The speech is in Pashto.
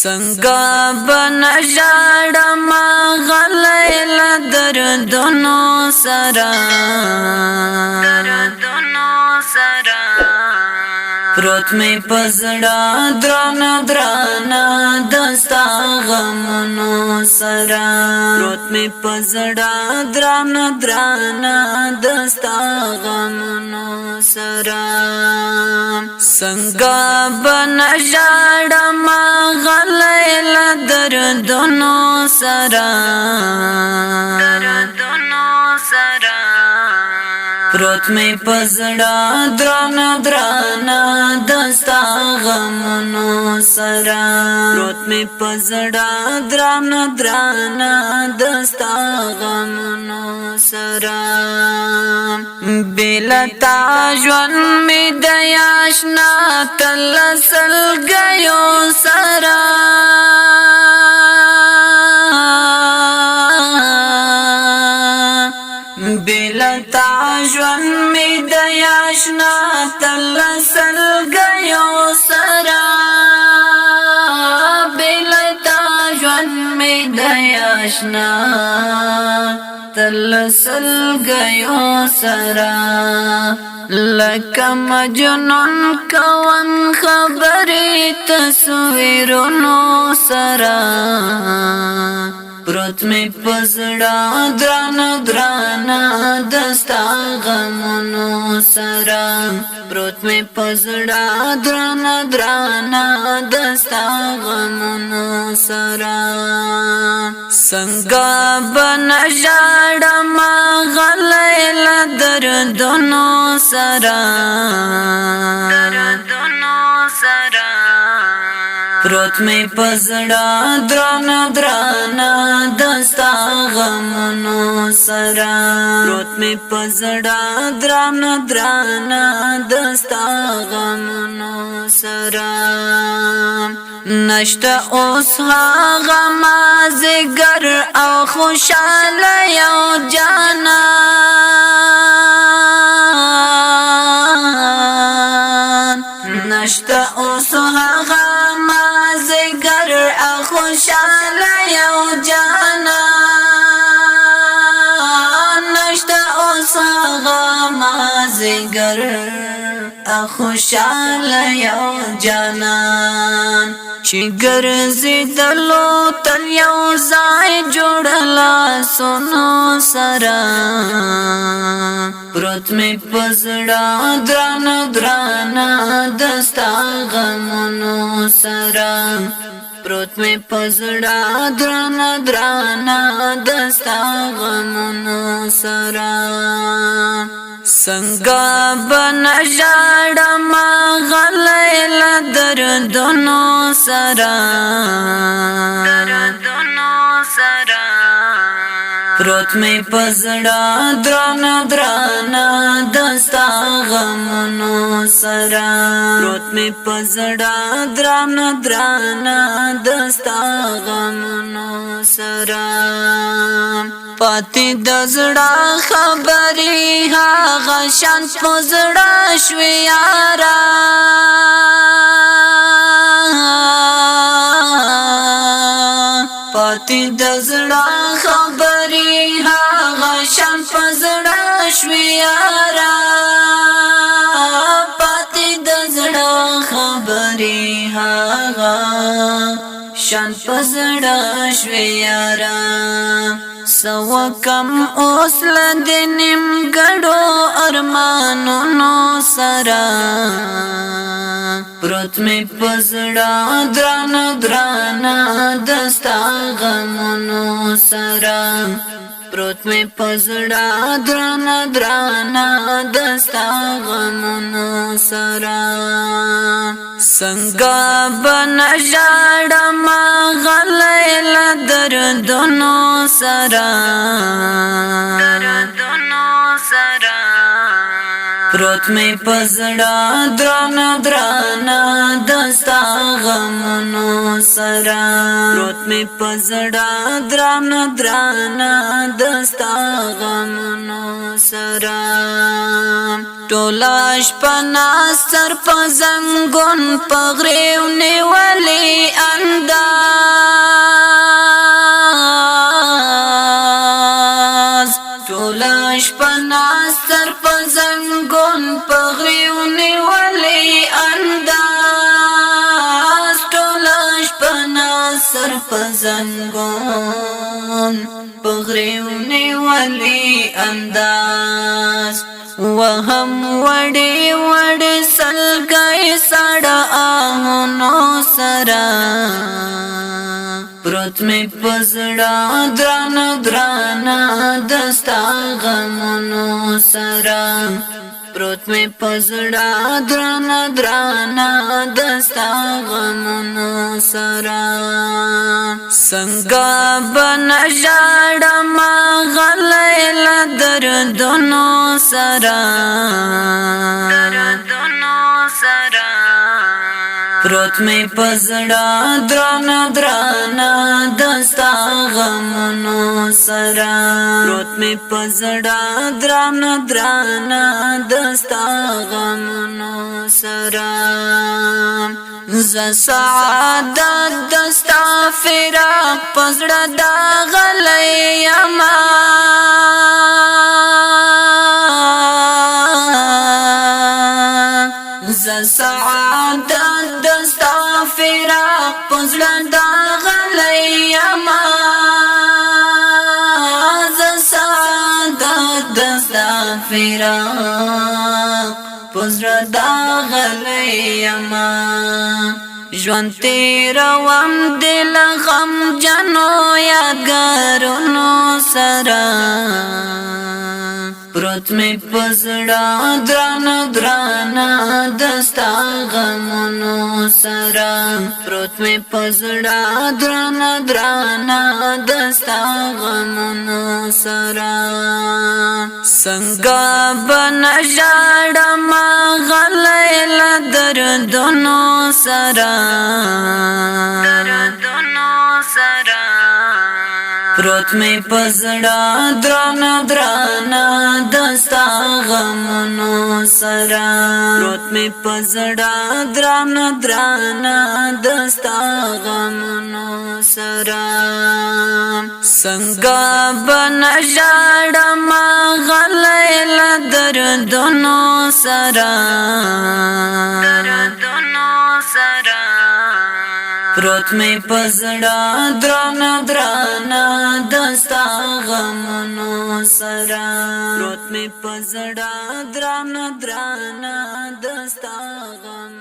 څنګه بنژړم غلی له دردونو سره پروت می پزړه درانه درانه دستا غمونو سره پروت می پزړه درانه درانه دستا غمونو سره څنګه بنژړم غلی له دردونو سره پروت می پزړه درانه درانه دستا غمونو سره پروت می پزړه درانه درانه دستا غمونو سره بلتا ژوند می د یاشنا تلسل گیو سره بلتا ژوند می د یاشنا تلسل گیو سره بلتا ژوند می د یاشنا تلسل گیو سره لکه مجنون کوم خبرې تصویرونو سره پروت می پزړه درانه درانه دستا غمونو سره پروت می پزړه درانه درانه دستا غمونو سره څنګه بنژړم غلی له دردونو سره پروت می پزړه درانه درانه دستا غمونو سره پروت می پزړه درانه درانه دستا غمونو سره نشته اوس هغه مازیګر او خوشاله یو جانان نشته اوس هغه مازیګر او خوشاله یو جانان نشته اوس هغه مازیګر او خوشاله یو جانان چې ګرځېدلو تل یو ځای جوړلا سونو سره پروت می پزړه درانه درانه دستا غمونو سره پروت می پزړه درانه درانه دستا غمونو سره څنګه بنژړم غلی له دردونو سره پروت می پزړه درانه درانه دستا غمونو سره پروت می پزړه درانه درانه دستا غمونو سره پاتې د زړه خبرې هغه شان په زړه شوې یاره پاتې د زړه خبرې هغه شان په زړه شوې یاره پاتې د زړه خبرې هغه شان په زړه شوې یاره سو کم اوس لدې نیمګړو ارمانونو سره پروت می پزړه درانه درانه دستا غمونو سره پروت می پزړه درانه درانه دستا غمونو سره څنګه بنژړم غلی له دردونو سره پروت می پزړه درانه درانه دستا غمونو سره پروت می پزړه درانه درانه دستا غمونو سره ټولا شپه ناستر په زنګون په غریو نیولې انده سر پزنگون پغریونی ولی انداز وهم وڑی وڑی سلگئی ساڑا آہنو سرا پروت می پزڑا درانا درانا دستا غمونو سرا پروت می پزڑا درانا درانا دستا غمونو سرا سنگا بنجاڑا ما غلیل دردونو سرا پروت می پزڑا درانا درانا دستا غمونو سرا پروت می پزڑا درانا درانا دستا غمونو سرا ز سعادت دستا فراق پزڑا دا غلی اما ز سعادت دستا فراق پزڑا دا غلی اما ز سعادت دستا فراق پزڑا دا غلی اما ژوند تیروم دل غم جنو یادګارونو سره پروت می پزړه درانه درانه دستا غمونو سره پروت می پزړه درانه درانه دستا غمونو سره څنګه بنژړم غلیل دردونو سره پروت می پزړه درانه درانه دستا غمونو سره پروت می پزړه درانه درانه دستا غمونو سره څنګه بنژړم غلیل دردونو سره پروت می پزړه درانه درانه دستا غمونو سره پروت می پزړه درانه درانه دستا غم